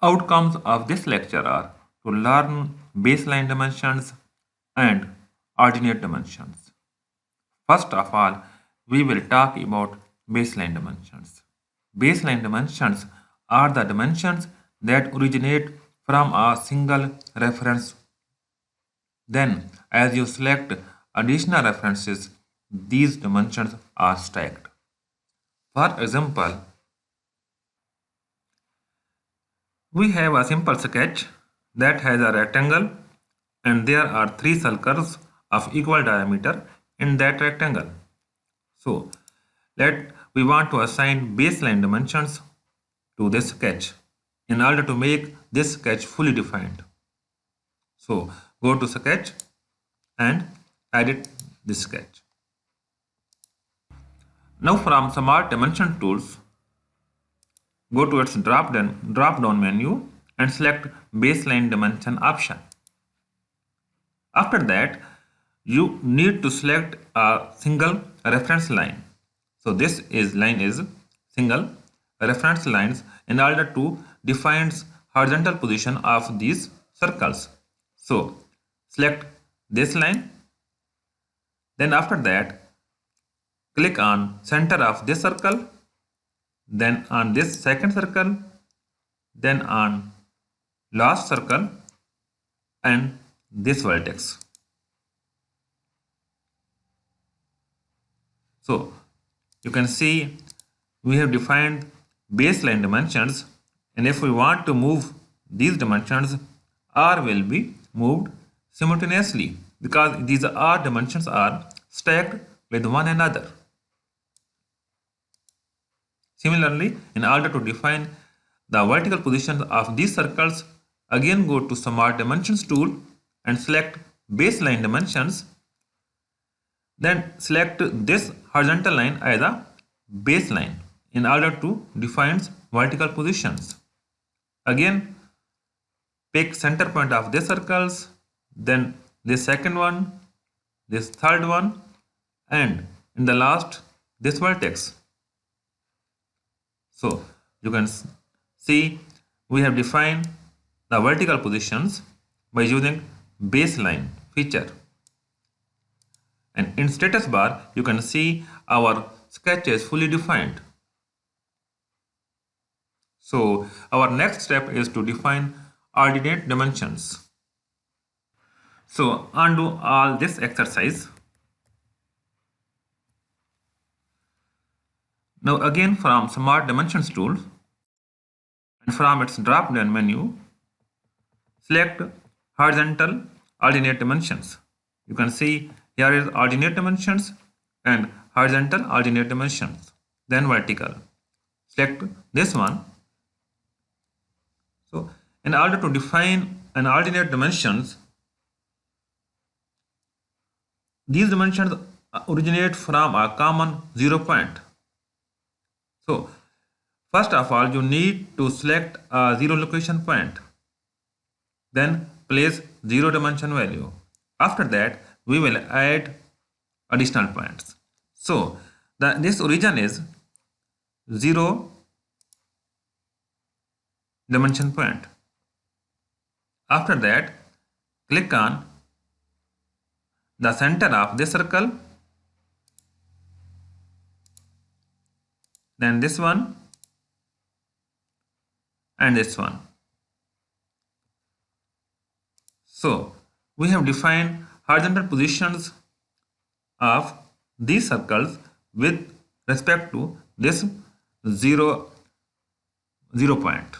Outcomes of this lecture are to learn baseline dimensions and ordinate dimensions. First of all, we will talk about baseline dimensions. Baseline dimensions are the dimensions that originate from a single reference. Then, as you select additional references, these dimensions are stacked. For example, we have a simple sketch that has a rectangle and there are three circles of equal diameter in that rectangle. So, let we want to assign baseline dimensions to this sketch in order to make this sketch fully defined. So, go to sketch and edit this sketch. Now from Smart Dimension Tools, go to its drop-down menu and select Baseline Dimension option. After that, you need to select a single reference line. So this line is single reference lines in order to define horizontal position of these circles. So select this line. Then after that, click on center of this circle, then on this second circle, then on last circle and this vertex. So you can see we have defined baseline dimensions, and if we want to move these dimensions, R will be moved simultaneously because these R dimensions are stacked with one another. Similarly, in order to define the vertical positions of these circles, again go to Smart Dimensions tool and select Baseline Dimensions. Then select this horizontal line as a baseline in order to define vertical positions. Again, pick center point of these circles, then this second one, this third one, and in the last, this vertex. So you can see we have defined the vertical positions by using baseline feature. And in status bar, you can see our sketch is fully defined. So our next step is to define ordinate dimensions. So undo all this exercise. Now again from Smart Dimensions tool and from its drop down menu, select horizontal ordinate dimensions. You can see here is ordinate dimensions and horizontal ordinate dimensions, then vertical. Select this one. So in order to define an ordinate dimensions, these dimensions originate from a common 0 point. So first of all, you need to select a 0 location point. Then place 0 dimension value. After that, we will add additional points. So this origin is 0 dimension point. After that, click on the center of this circle, then this one and this one. So we have defined horizontal positions of these circles with respect to this 0 point.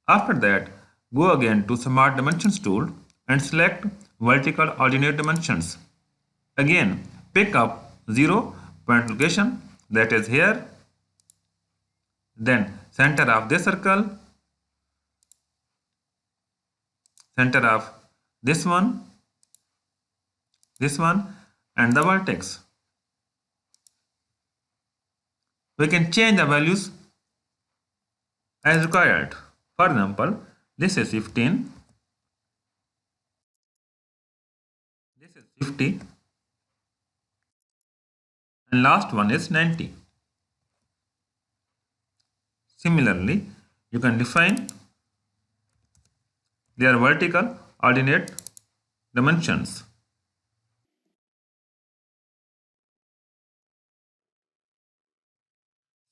After that, go again to Smart Dimensions tool and select vertical ordinate dimensions. Again, pick up 0 point location, that is here, then center of this circle, center of this one, and the vertex. We can change the values as required. For example, this is 15, this is 50, and last one is 90. Similarly, you can define They are vertical ordinate dimensions.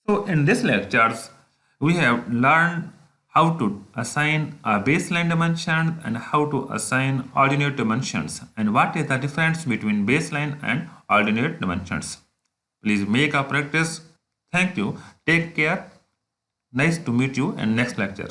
So in this lectures, we have learned how to assign a baseline dimension and how to assign ordinate dimensions and what is the difference between baseline and ordinate dimensions. Please make a practice. Thank you. Take care. Nice to meet you in next lecture.